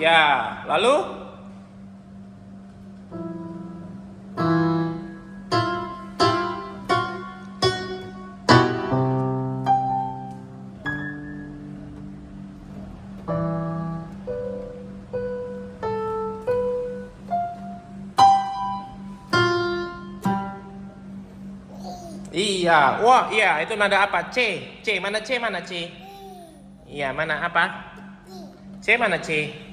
Ya, lalu? Iya, wah iya itu nada apa? C, C mana C mana C? Iya mana apa? C mana C?